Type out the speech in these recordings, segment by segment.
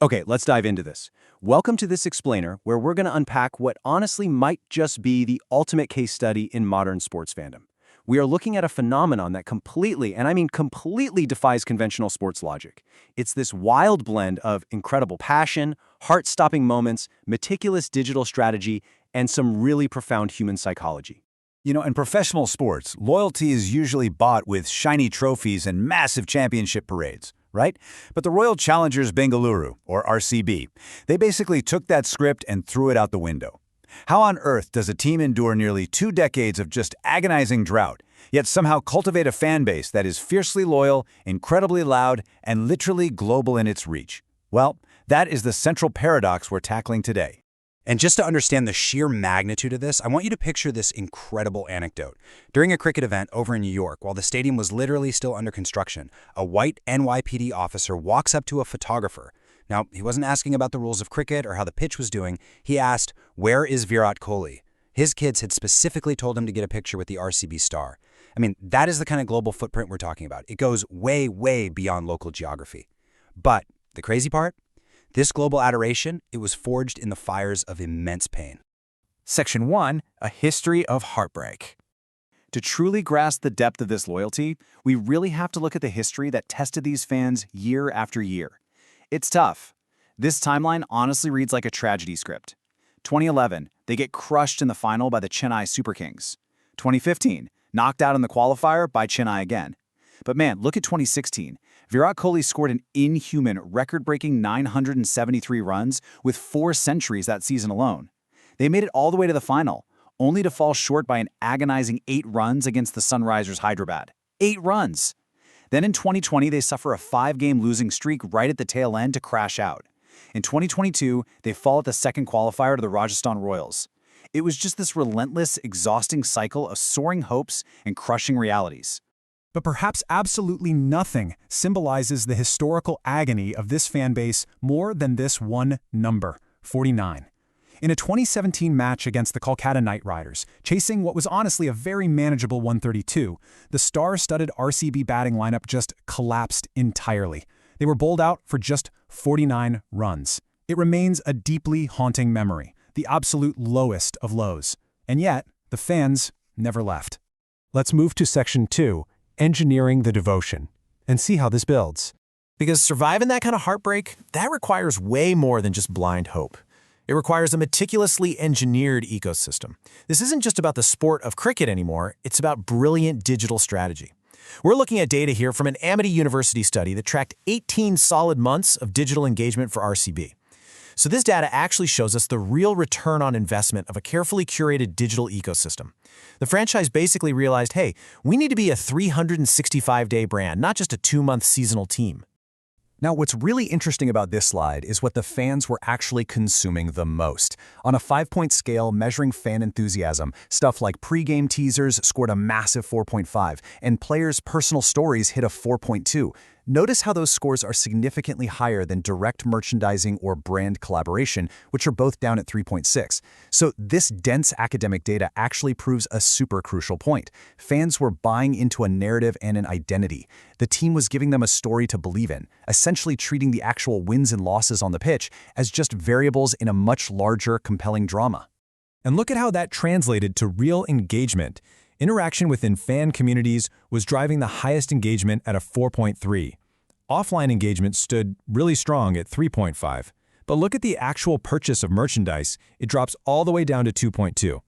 Okay, let's dive into this. Welcome to this explainer, where we're going to unpack what honestly might just be the ultimate case study in modern sports fandom. We are looking at a phenomenon that completely, and I mean completely, defies conventional sports logic. It's this wild blend of incredible passion, heart-stopping moments, meticulous digital strategy, and some really profound human psychology. In professional sports, loyalty is usually bought with shiny trophies and massive championship parades, right? But the Royal Challengers Bengaluru, or RCB, they basically took that script and threw it out the window. How on earth does a team endure nearly 2 decades of just agonizing drought, yet somehow cultivate a fan base that is fiercely loyal, incredibly loud, and literally global in its reach? Well, that is the central paradox we're tackling today. And just to understand the sheer magnitude of this, I want you to picture this incredible anecdote. During a cricket event over in New York, while the stadium was literally still under construction, a white NYPD officer walks up to a photographer. Now, he wasn't asking about the rules of cricket or how the pitch was doing. He asked, "Where is Virat Kohli?" His kids had specifically told him to get a picture with the RCB star. I mean, that is the kind of global footprint we're talking about. It goes way, way beyond local geography. But the crazy part? This global adoration, it was forged in the fires of immense pain. Section 1, A History of Heartbreak. To truly grasp the depth of this loyalty, we really have to look at the history that tested these fans year after year. It's tough. This timeline honestly reads like a tragedy script. 2011, they get crushed in the final by the Chennai Super Kings. 2015, knocked out in the qualifier by Chennai again. But man, look at 2016. Virat Kohli scored an inhuman, record-breaking 973 runs with 4 centuries that season alone. They made it all the way to the final, only to fall short by an agonizing 8 runs against the Sunrisers Hyderabad. 8 runs! Then in 2020, they suffer a 5-game losing streak right at the tail end to crash out. In 2022, they fall at the second qualifier to the Rajasthan Royals. It was just this relentless, exhausting cycle of soaring hopes and crushing realities. But perhaps absolutely nothing symbolizes the historical agony of this fan base more than this one number, 49. In a 2017 match against the Kolkata Knight Riders, chasing what was honestly a very manageable 132, the star-studded RCB batting lineup just collapsed entirely. They were bowled out for just 49 runs. It remains a deeply haunting memory, the absolute lowest of lows. And yet, the fans never left. Let's move to Section 2, Engineering the Devotion, and see how this builds. Because surviving that kind of heartbreak, that requires way more than just blind hope. It requires a meticulously engineered ecosystem. This isn't just about the sport of cricket anymore, it's about brilliant digital strategy. We're looking at data here from an Amity University study that tracked 18 solid months of digital engagement for RCB. So this data actually shows us the real return on investment of a carefully curated digital ecosystem. The franchise basically realized, hey, we need to be a 365-day brand, not just a 2-month seasonal team. Now, what's really interesting about this slide is what the fans were actually consuming the most. On a 5-point scale measuring fan enthusiasm, stuff like pre-game teasers scored a massive 4.5, and players' personal stories hit a 4.2. Notice how those scores are significantly higher than direct merchandising or brand collaboration, which are both down at 3.6. So this dense academic data actually proves a super crucial point. Fans were buying into a narrative and an identity. The team was giving them a story to believe in, essentially treating the actual wins and losses on the pitch as just variables in a much larger, compelling drama. And look at how that translated to real engagement. Interaction within fan communities was driving the highest engagement at a 4.3. Offline engagement stood really strong at 3.5. But look at the actual purchase of merchandise. It drops all the way down to 2.2.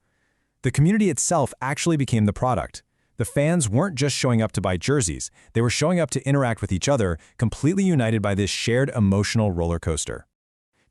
The community itself actually became the product. The fans weren't just showing up to buy jerseys. They were showing up to interact with each other, completely united by this shared emotional roller coaster.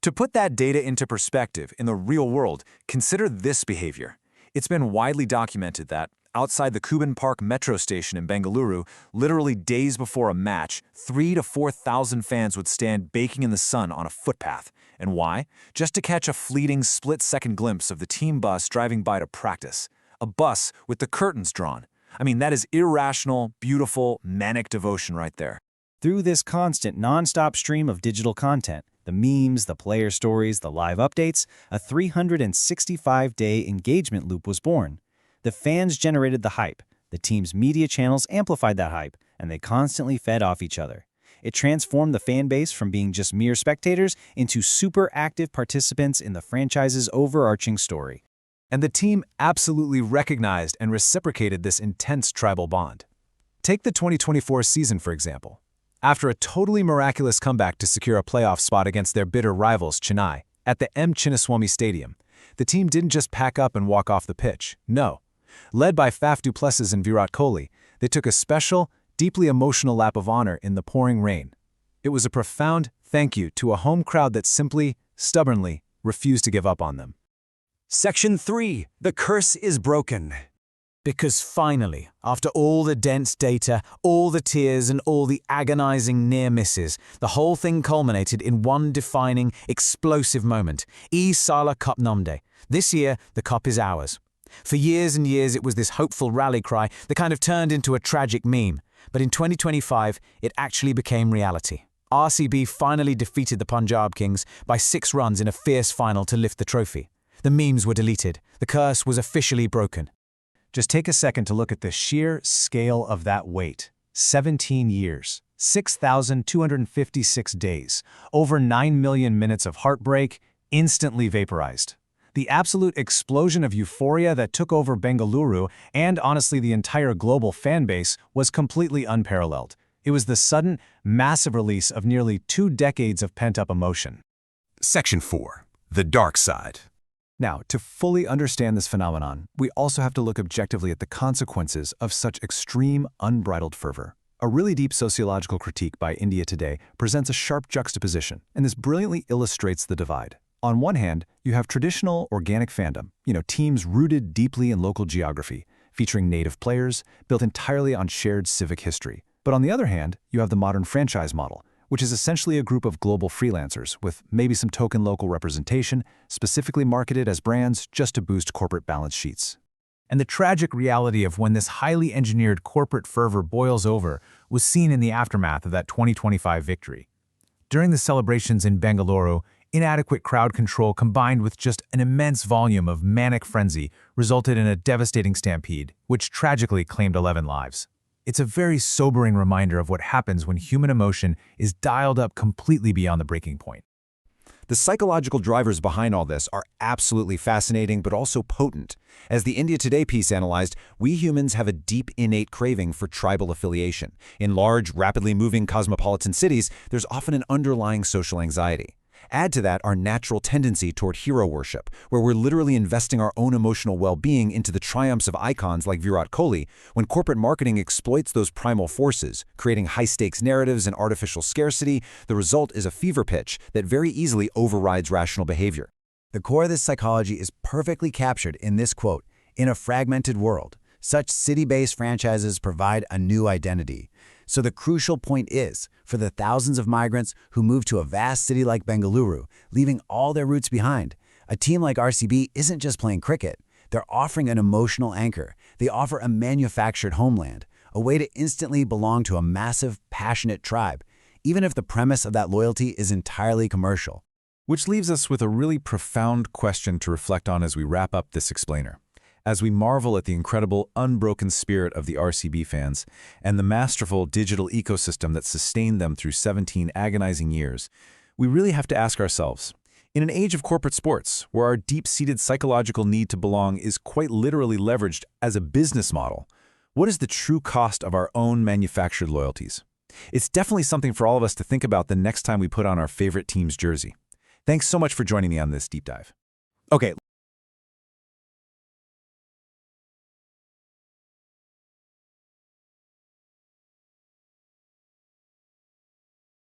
To put that data into perspective in the real world, consider this behavior. It's been widely documented that outside the Kuban Park metro station in Bengaluru, literally days before a match, 3,000 to 4,000 fans would stand baking in the sun on a footpath. And why? Just to catch a fleeting split-second glimpse of the team bus driving by to practice. A bus with the curtains drawn. I mean, that is irrational, beautiful, manic devotion right there. Through this constant, non-stop stream of digital content, the memes, the player stories, the live updates, a 365-day engagement loop was born. The fans generated the hype, the team's media channels amplified that hype, and they constantly fed off each other. It transformed the fan base from being just mere spectators into super active participants in the franchise's overarching story. And the team absolutely recognized and reciprocated this intense tribal bond. Take the 2024 season, for example. After a totally miraculous comeback to secure a playoff spot against their bitter rivals, Chennai, at the M. Chinnaswamy Stadium, the team didn't just pack up and walk off the pitch. No. Led by Faf du Plessis and Virat Kohli, they took a special, deeply emotional lap of honor in the pouring rain. It was a profound thank you to a home crowd that simply, stubbornly, refused to give up on them. Section 3. The curse is broken. Because finally, after all the dense data, all the tears and all the agonizing near misses, the whole thing culminated in one defining, explosive moment. Salah Cup Namde. This year, the cup is ours. For years and years, it was this hopeful rally cry that kind of turned into a tragic meme. But in 2025, it actually became reality. RCB finally defeated the Punjab Kings by 6 runs in a fierce final to lift the trophy. The memes were deleted. The curse was officially broken. Just take a second to look at the sheer scale of that wait. 17 years, 6,256 days, over 9 million minutes of heartbreak, instantly vaporized. The absolute explosion of euphoria that took over Bengaluru and honestly the entire global fan base was completely unparalleled. It was the sudden, massive release of nearly 2 decades of pent-up emotion. Section 4. The dark side. Now, to fully understand this phenomenon, we also have to look objectively at the consequences of such extreme, unbridled fervor. A really deep sociological critique by India Today presents a sharp juxtaposition, and this brilliantly illustrates the divide. On one hand, you have traditional organic fandom, teams rooted deeply in local geography, featuring native players, built entirely on shared civic history. But on the other hand, you have the modern franchise model, which is essentially a group of global freelancers with maybe some token local representation, specifically marketed as brands just to boost corporate balance sheets. And the tragic reality of when this highly engineered corporate fervor boils over was seen in the aftermath of that 2025 victory. During the celebrations in Bengaluru, inadequate crowd control combined with just an immense volume of manic frenzy resulted in a devastating stampede, which tragically claimed 11 lives. It's a very sobering reminder of what happens when human emotion is dialed up completely beyond the breaking point. The psychological drivers behind all this are absolutely fascinating but also potent. As the India Today piece analyzed, we humans have a deep innate craving for tribal affiliation. In large, rapidly moving cosmopolitan cities, there's often an underlying social anxiety. Add to that our natural tendency toward hero worship, where we're literally investing our own emotional well-being into the triumphs of icons like Virat Kohli. When corporate marketing exploits those primal forces, creating high-stakes narratives and artificial scarcity, the result is a fever pitch that very easily overrides rational behavior. The core of this psychology is perfectly captured in this quote, "In a fragmented world, such city-based franchises provide a new identity." So the crucial point is, for the thousands of migrants who move to a vast city like Bengaluru, leaving all their roots behind, a team like RCB isn't just playing cricket. They're offering an emotional anchor. They offer a manufactured homeland, a way to instantly belong to a massive, passionate tribe, even if the premise of that loyalty is entirely commercial. Which leaves us with a really profound question to reflect on as we wrap up this explainer. As we marvel at the incredible, unbroken spirit of the RCB fans and the masterful digital ecosystem that sustained them through 17 agonizing years, we really have to ask ourselves, in an age of corporate sports, where our deep-seated psychological need to belong is quite literally leveraged as a business model, what is the true cost of our own manufactured loyalties? It's definitely something for all of us to think about the next time we put on our favorite team's jersey. Thanks so much for joining me on this deep dive. Okay,